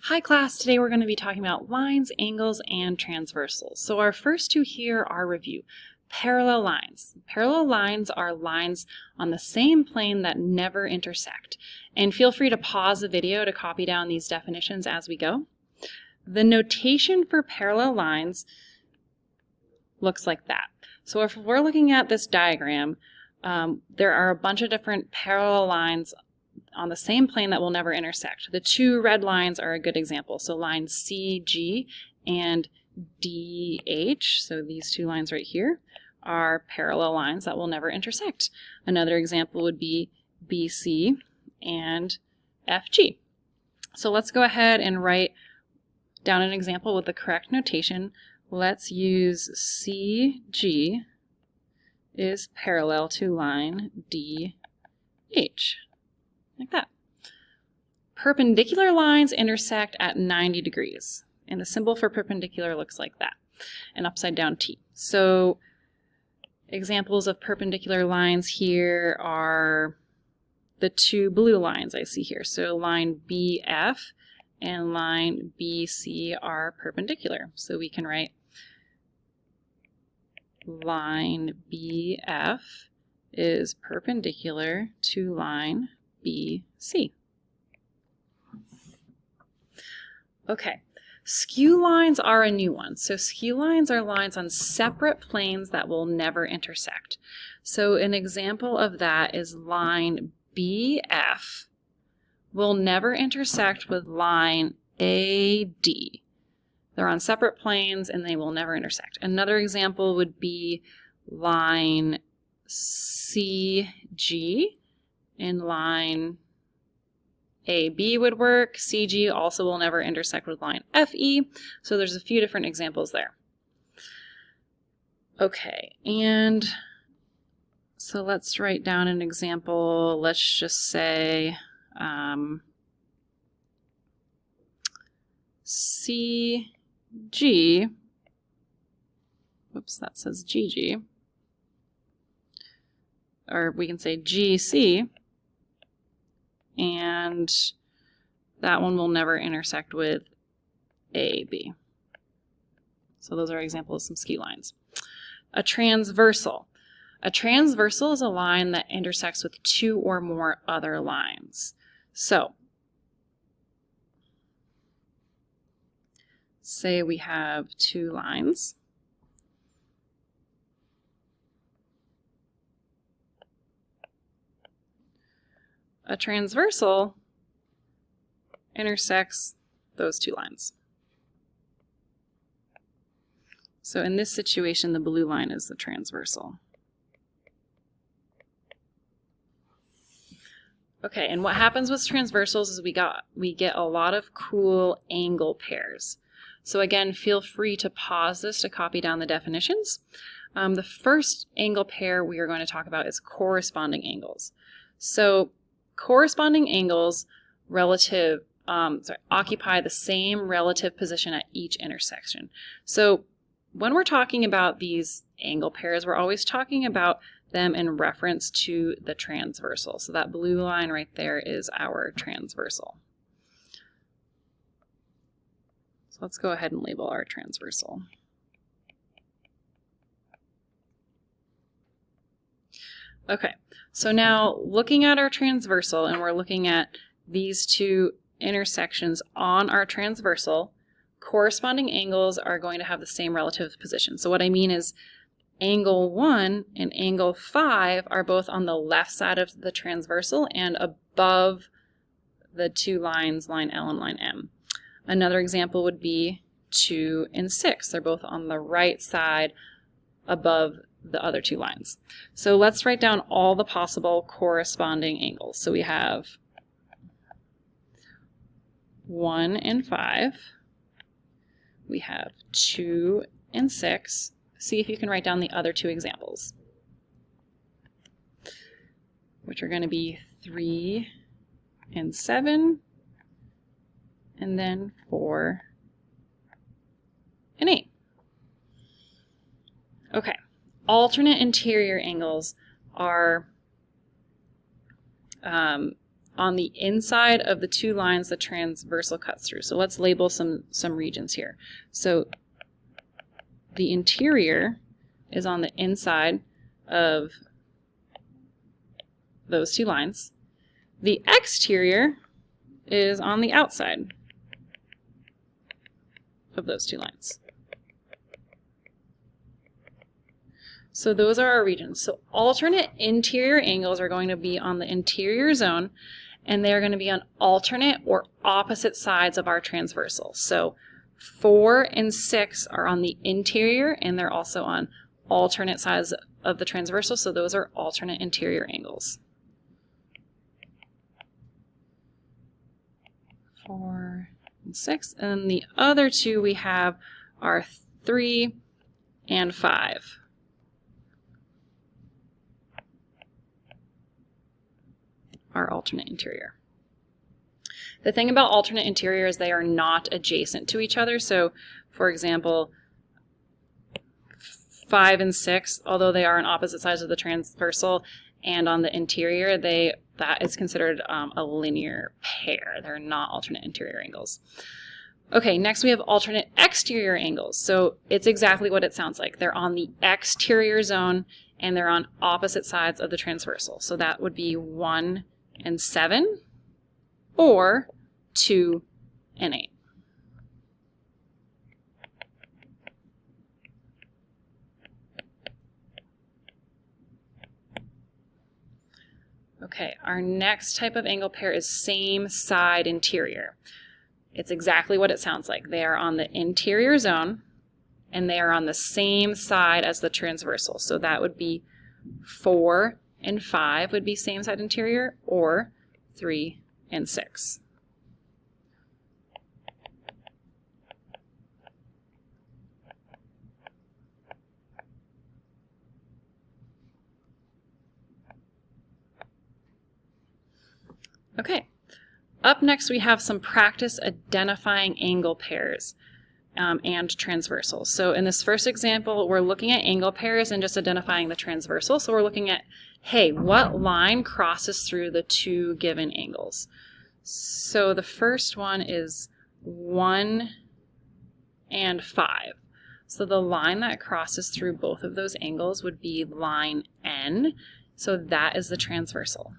Hi class, today we're going to be talking about lines, angles, and transversals. So our first two here are review. Parallel lines. Parallel lines are lines on the same plane that never intersect. And feel free to pause the video to copy down these definitions as we go. The notation for parallel lines looks like that. So if we're looking at this diagram, there are a bunch of different parallel lines on the same plane that will never intersect. The two red lines are a good example. So lines CG and DH, so these two lines right here, are parallel lines that will never intersect. Another example would be BC and FG. So let's go ahead and write down an example with the correct notation. Let's use CG is parallel to line DH. Like that. Perpendicular lines intersect at 90 degrees. And the symbol for perpendicular looks like that. An upside down T. So examples of perpendicular lines here are the two blue lines I see here. So line BF and line BC are perpendicular. So we can write line BF is perpendicular to line BC. Okay, skew lines are a new one. So skew lines are lines on separate planes that will never intersect. So an example of that is line BF will never intersect with line AD. They're on separate planes and they will never intersect. Another example would be line CG and line AB would work. CG also will never intersect with line FE. So there's a few different examples there. Okay, and so let's write down an example. Let's just say CG, whoops, that says GG, or we can say GC, and that one will never intersect with AB. So those are examples of some skew lines. A transversal. A transversal is a line that intersects with two or more other lines. So say we have two lines. A transversal intersects those two lines. So in this situation, the blue line is the transversal. Okay, and what happens with transversals is we get a lot of cool angle pairs. So again, feel free to pause this to copy down the definitions. The first angle pair we are going to talk about is corresponding angles. So corresponding angles occupy the same relative position at each intersection. So when we're talking about these angle pairs, we're always talking about them in reference to the transversal. So that blue line right there is our transversal. So let's go ahead and label our transversal. Okay, so now looking at our transversal, and we're looking at these two intersections on our transversal, corresponding angles are going to have the same relative position. So what I mean is angle 1 and angle 5 are both on the left side of the transversal and above the two lines, line L and line M. Another example would be 2 and 6. They're both on the right side above the other two lines. So let's write down all the possible corresponding angles. So we have 1 and 5. We have 2 and 6. See if you can write down the other two examples, which are going to be 3 and 7, and then 4 and 8. Okay. Alternate interior angles are on the inside of the two lines the transversal cuts through. So let's label some regions here. So the interior is on the inside of those two lines. The exterior is on the outside of those two lines. So those are our regions. So alternate interior angles are going to be on the interior zone, and they're going to be on alternate or opposite sides of our transversal. So 4 and 6 are on the interior, and they're also on alternate sides of the transversal, so those are alternate interior angles. 4 and 6, and the other two we have are 3 and 5. Our alternate interior. The thing about alternate interior is they are not adjacent to each other. So, for example, 5 and 6, although they are on opposite sides of the transversal and on the interior, that is considered a linear pair. They're not alternate interior angles. Okay, next we have alternate exterior angles. So it's exactly what it sounds like. They're on the exterior zone and they're on opposite sides of the transversal. So that would be 1 and 7 or 2 and 8. Okay, our next type of angle pair is same side interior. It's exactly what it sounds like. They are on the interior zone and they are on the same side as the transversal. So that would be 4 and 5 would be same side interior, or 3 and 6. Okay, up next we have some practice identifying angle pairs and transversals. So in this first example, we're looking at angle pairs and just identifying the transversal. So we're looking at, hey, what line crosses through the two given angles? So the first one is 1 and 5. So the line that crosses through both of those angles would be line N. So that is the transversal.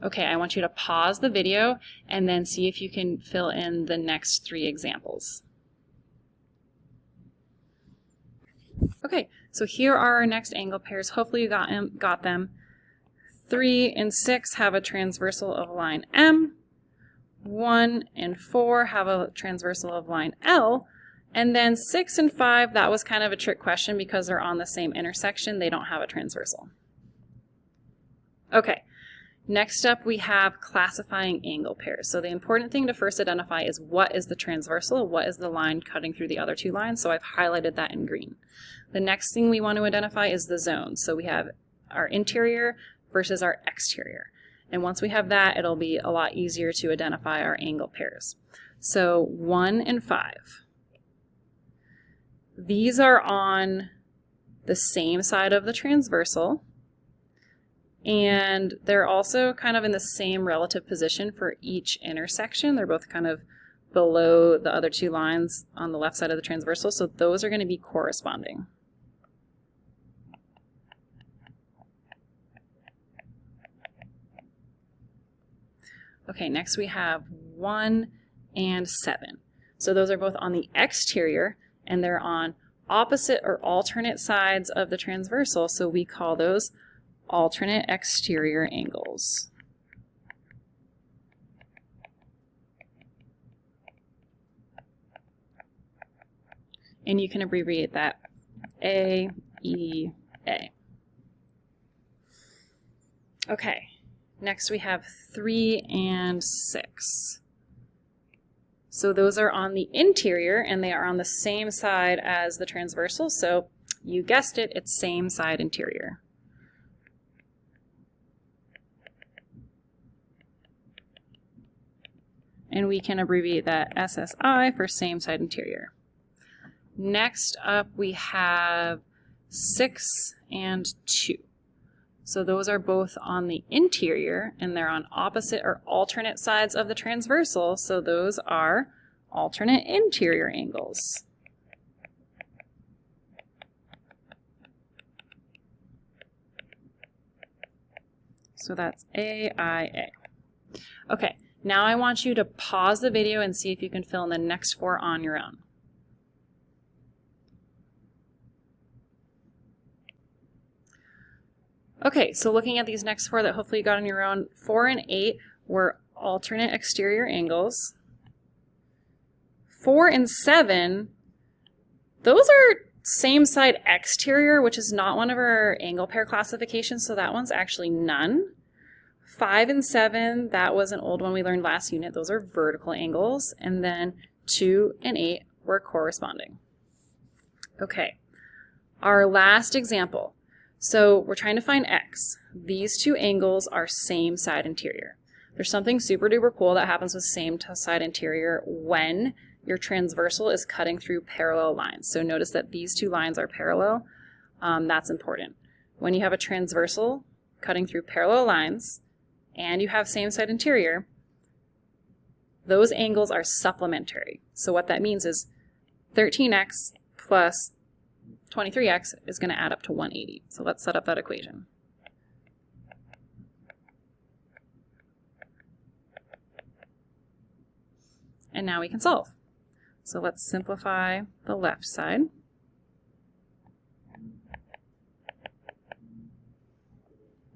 Okay, I want you to pause the video and then see if you can fill in the next 3 examples. Okay, so here are our next angle pairs. Hopefully you got them. 3 and 6 have a transversal of line M. 1 and 4 have a transversal of line L. And then 6 and 5, that was kind of a trick question because they're on the same intersection. They don't have a transversal. Okay. Next up, we have classifying angle pairs. So the important thing to first identify is what is the transversal, what is the line cutting through the other two lines. So I've highlighted that in green. The next thing we want to identify is the zone. So we have our interior versus our exterior. And once we have that, it'll be a lot easier to identify our angle pairs. So 1 and 5. These are on the same side of the transversal. And they're also kind of in the same relative position for each intersection. They're both kind of below the other two lines on the left side of the transversal, so those are going to be corresponding. Okay, next we have 1 and 7. So those are both on the exterior, and they're on opposite or alternate sides of the transversal, so we call those alternate exterior angles. And you can abbreviate that A, E, A. Okay, next we have 3 and 6. So those are on the interior and they are on the same side as the transversal, so you guessed it, it's same side interior. And we can abbreviate that SSI for same side interior. Next up we have 6 and 2. So those are both on the interior, and they're on opposite or alternate sides of the transversal, so those are alternate interior angles. So that's AIA. Okay, now I want you to pause the video and see if you can fill in the next 4 on your own. Okay, so looking at these next 4 that hopefully you got on your own, 4 and 8 were alternate exterior angles. 4 and 7, those are same side exterior, which is not one of our angle pair classifications, so that one's actually none. 5 and 7, that was an old one we learned last unit. Those are vertical angles. And then 2 and 8 were corresponding. Okay, our last example. So we're trying to find X. These 2 angles are same side interior. There's something super duper cool that happens with same side interior when your transversal is cutting through parallel lines. So notice that these 2 lines are parallel. That's important. When you have a transversal cutting through parallel lines, and you have same side interior, those angles are supplementary. So what that means is 13x plus 23x is going to add up to 180. So let's set up that equation. And now we can solve. So let's simplify the left side.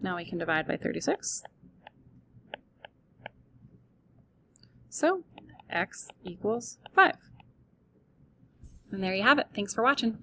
Now we can divide by 36. So x equals 5. And there you have it. Thanks for watching.